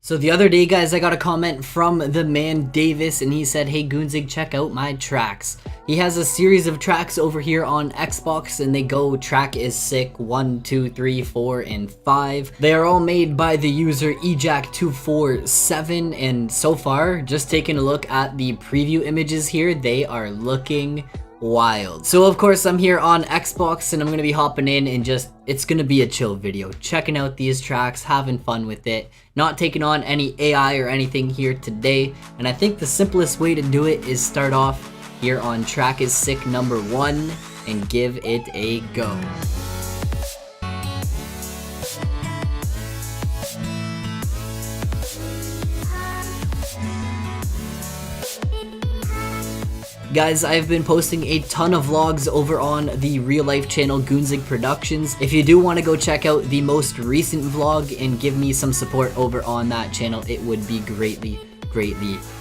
So the other day, guys, I got a comment from the man Davis, and he said, "Hey Goonzig, check out my tracks." He has a series of tracks over here on Xbox, and they go track is sick 1, 2, 3, 4, and 5. They are all made by the user ejack247, and so far, just taking a look at the preview images here, they are looking wild. So of course I'm here on Xbox and I'm gonna be hopping in and it's gonna be a chill video, checking out these tracks, having fun with it, not taking on any AI or anything here today. And I think the simplest way to do it is start off here on track is sick number 1 and give it a go. Guys, I've been posting a ton of vlogs over on the real life channel Goonzig Productions. If you do want to go check out the most recent vlog and give me some support over on that channel, it would be greatly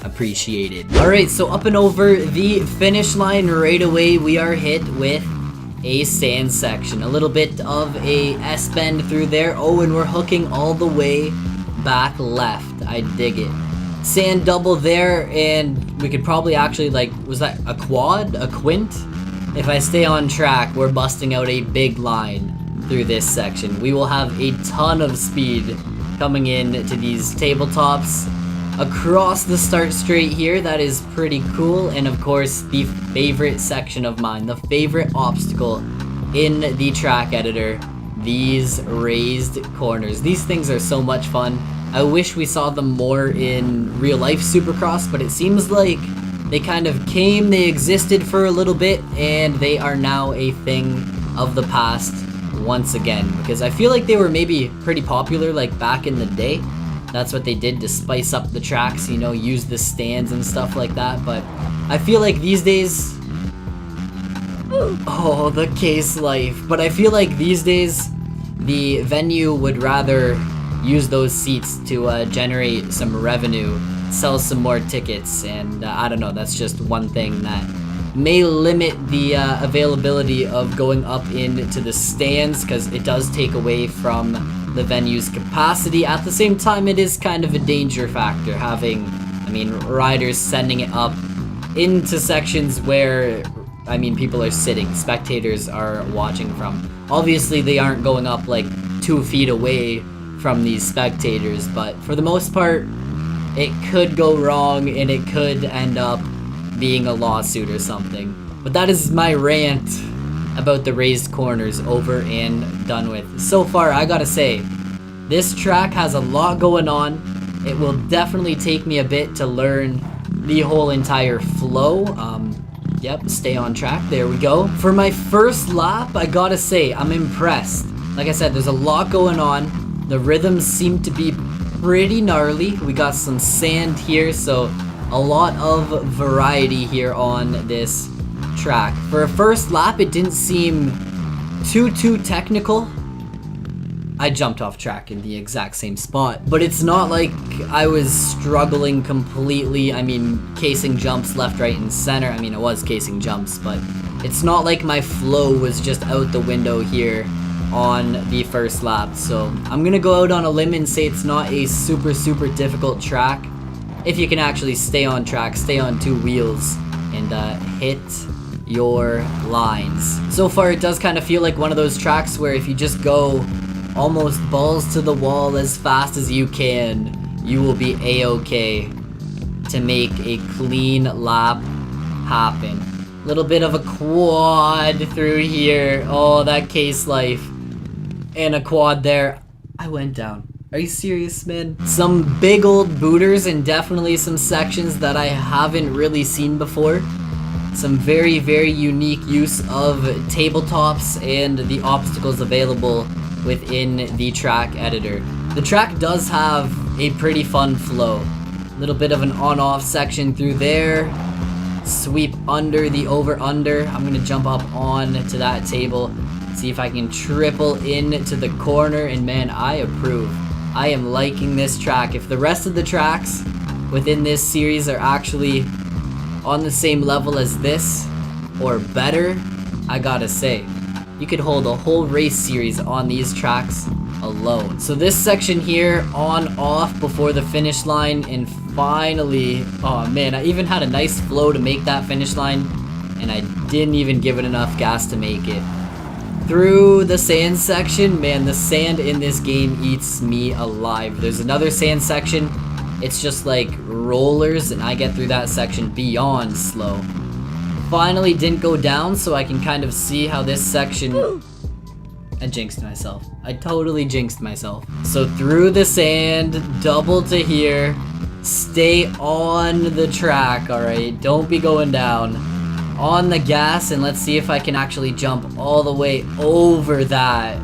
appreciated. Alright, so up and over the finish line right away, we are hit with a sand section. A little bit of a S-bend through there. Oh, and we're hooking all the way back left. I dig it. Sand double there, and we could probably actually, like, was that a quad? A quint? If I stay on track, we're busting out a big line through this section. We will have a ton of speed coming in to these tabletops across the start straight here. That is pretty cool. And of course, the favorite section of mine, the favorite obstacle in the track editor, these raised corners. These things are so much fun. I wish we saw them more in real life Supercross, but it seems like they kind of came, they existed for a little bit, and they are now a thing of the past once again. Because I feel like they were maybe pretty popular like back in the day. That's what they did to spice up the tracks, you know, use the stands and stuff like that. But I feel like these days, oh, the case life. But I feel like these days, the venue would rather use those seats to generate some revenue, sell some more tickets, and I don't know, that's just one thing that may limit the availability of going up into the stands, because it does take away from the venue's capacity. At the same time, it is kind of a danger factor having, I mean, riders sending it up into sections where, I mean, people are sitting, spectators are watching from. Obviously, they aren't going up like 2 feet away from these spectators, but for the most part, it could go wrong and it could end up being a lawsuit or something. But that is my rant about the raised corners over and done with. So far, I gotta say, this track has a lot going on. It will definitely take me a bit to learn the whole entire flow. Yep, stay on track, there we go. For my first lap, I gotta say, I'm impressed. Like I said, there's a lot going on. The rhythms seem to be pretty gnarly. We got some sand here, so a lot of variety here on this track. For a first lap, it didn't seem too technical. I jumped off track in the exact same spot, but it's not like I was struggling completely. I mean, casing jumps left, right, and center. I mean, I was casing jumps, but it's not like my flow was just out the window here on the first lap. So I'm gonna go out on a limb and say it's not a super difficult track if you can actually stay on track, stay on 2 wheels, and hit your lines. So far, it does kind of feel like one of those tracks where if you just go almost balls to the wall as fast as you can, you will be a-okay to make a clean lap happen. Little bit of a quad through here. Oh, that case life. And a quad there. I went down. Are you serious, man? Some big old booters and definitely some sections that I haven't really seen before. Some very unique use of tabletops and the obstacles available within the track editor. The track does have a pretty fun flow. Little bit of an on-off section through there. Sweep under the over-under. I'm gonna jump up on to that table, see if I can triple into the corner, and man, I approve. I am liking this track. If the rest of the tracks within this series are actually on the same level as this, or better, I gotta say, you could hold a whole race series on these tracks alone. So this section here, on, off before the finish line, and finally, oh man, I even had a nice flow to make that finish line, and I didn't even give it enough gas to make it. Through the sand section, man, the sand in this game eats me alive. There's another sand section, it's just like rollers, and I get through that section beyond slow. Finally didn't go down, so I can kind of see how this section... I jinxed myself. I totally jinxed myself. So through the sand, double to here, stay on the track, alright? Don't be going down. On the gas, and let's see if I can actually jump all the way over that.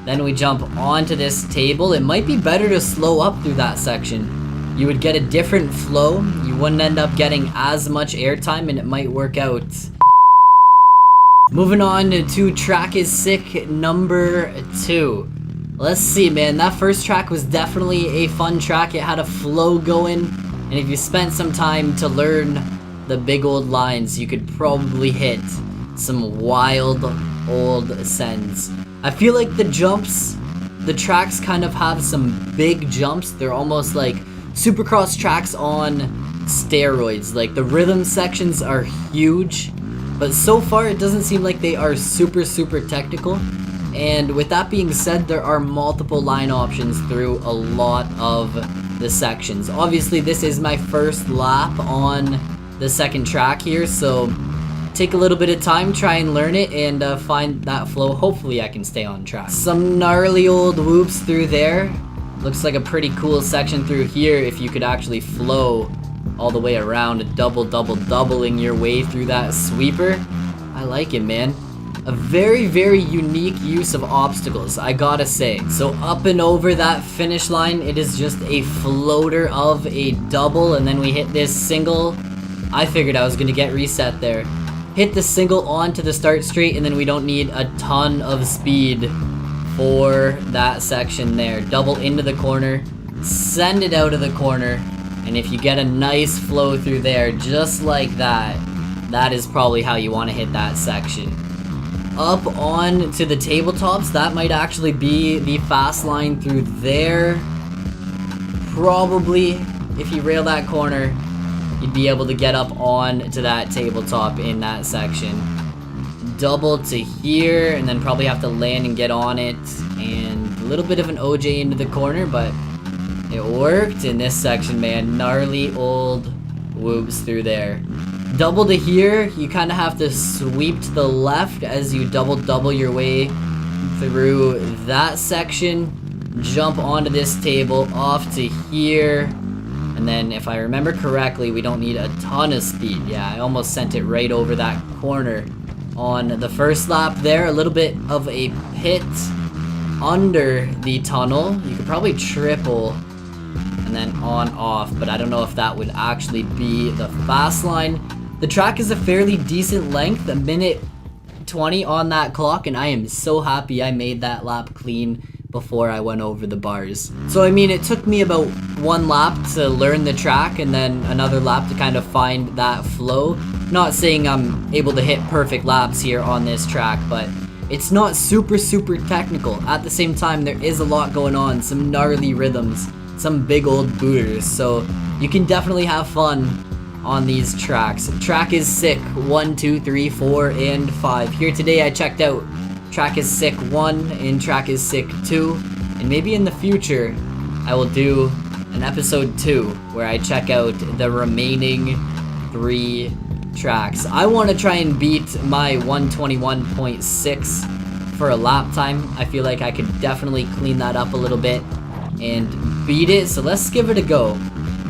Then we jump onto this table. It might be better to slow up through that section. You would get a different flow, you wouldn't end up getting as much airtime, and it might work out. Moving on to track is sick number 2. Let's see, man, that first track was definitely a fun track. It had a flow going, and if you spent some time to learn the big old lines, you could probably hit some wild old ascents. I feel like the jumps, the tracks kind of have some big jumps. They're almost like Supercross tracks on steroids. Like the rhythm sections are huge, but so far it doesn't seem like they are super technical. And with that being said, there are multiple line options through a lot of the sections. Obviously this is my first lap on the second track here, so take a little bit of time, try and learn it, and find that flow. Hopefully I can stay on track. Some gnarly old whoops through there. Looks like a pretty cool section through here if you could actually flow all the way around, doubling your way through that sweeper. I like it, man. A very unique use of obstacles, I gotta say. So up and over that finish line, it is just a floater of a double, and then we hit this single. I figured I was gonna get reset there. Hit the single onto the start straight, and then we don't need a ton of speed for that section there. Double into the corner, send it out of the corner, and if you get a nice flow through there, just like that, that is probably how you want to hit that section. Up on to the tabletops, that might actually be the fast line through there. Probably, if you rail that corner, you'd be able to get up on to that tabletop in that section. Double to here, and then probably have to land and get on it, and a little bit of an OJ into the corner, but it worked in this section, man. Gnarly old whoops through there. Double to here, you kind of have to sweep to the left as you double your way through that section. Jump onto this table, off to here, and then if I remember correctly, we don't need a ton of speed. Yeah, I almost sent it right over that corner on the first lap there. A little bit of a pit under the tunnel. You could probably triple and then on off, but I don't know if that would actually be the fast line. The track is a fairly decent length, a minute 20 on that clock, and I am so happy I made that lap clean before I went over the bars. So I mean, it took me about one lap to learn the track and then another lap to kind of find that flow. Not saying I'm able to hit perfect laps here on this track, but it's not super technical. At the same time, there is a lot going on, some gnarly rhythms, some big old booters, so you can definitely have fun on these tracks. Track is sick 1, 2, 3, 4, and 5. Here today I checked out track is sick 1 and track is sick 2, and maybe in the future I will do an episode 2 where I check out the remaining 3 tracks. I want to try and beat my 121.6 for a lap time. I feel like I could definitely clean that up a little bit and beat it, so let's give it a go.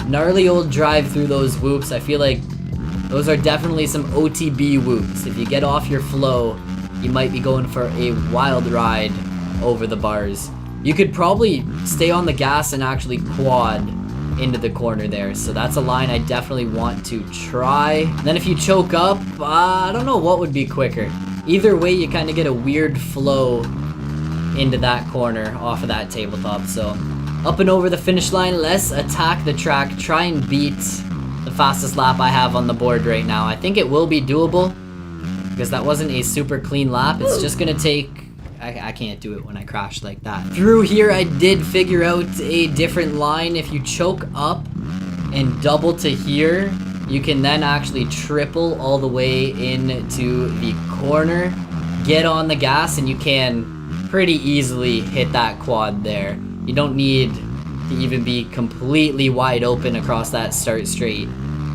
Gnarly old drive through those whoops. I feel like those are definitely some OTB whoops. If you get off your flow, you might be going for a wild ride over the bars. You could probably stay on the gas and actually quad into the corner there, so that's a line I definitely want to try. And then if you choke up, I don't know what would be quicker. Either way, you kind of get a weird flow into that corner off of that tabletop. So up and over the finish line, let's attack the track, try and beat the fastest lap I have on the board right now. I think it will be doable. because that wasn't a super clean lap. It's just gonna take... I can't do it when I crash like that. Through here, I did figure out a different line. If you choke up and double to here, you can then actually triple all the way into the corner, get on the gas, and you can pretty easily hit that quad there. You don't need to even be completely wide open across that start straight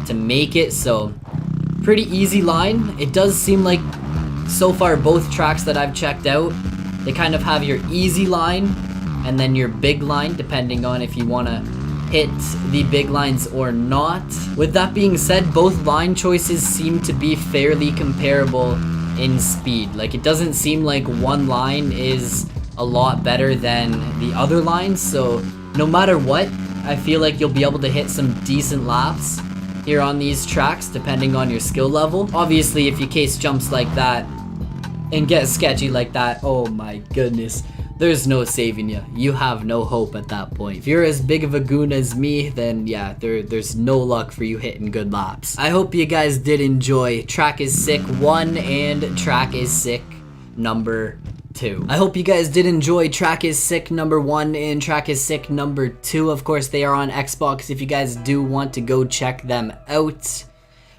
to make it, so pretty easy line. It does seem like so far both tracks that I've checked out, they kind of have your easy line and then your big line, depending on if you want to hit the big lines or not. With that being said, both line choices seem to be fairly comparable in speed. Like, it doesn't seem like one line is a lot better than the other lines, so no matter what, I feel like you'll be able to hit some decent laps here on these tracks depending on your skill level. Obviously, if you case jumps like that and get sketchy like that, oh my goodness, there's no saving you. You have no hope at that point. If you're as big of a goon as me, then yeah, there's no luck for you hitting good laps. I hope you guys did enjoy Track is Sick 1 and Track is Sick number 2. I hope you guys did enjoy Track is Sick number 1 and Track is Sick number 2. Of course, they are on Xbox if you guys do want to go check them out.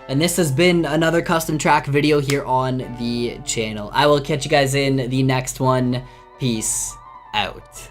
And this has been another custom track video here on the channel. I will catch you guys in the next one. Peace out.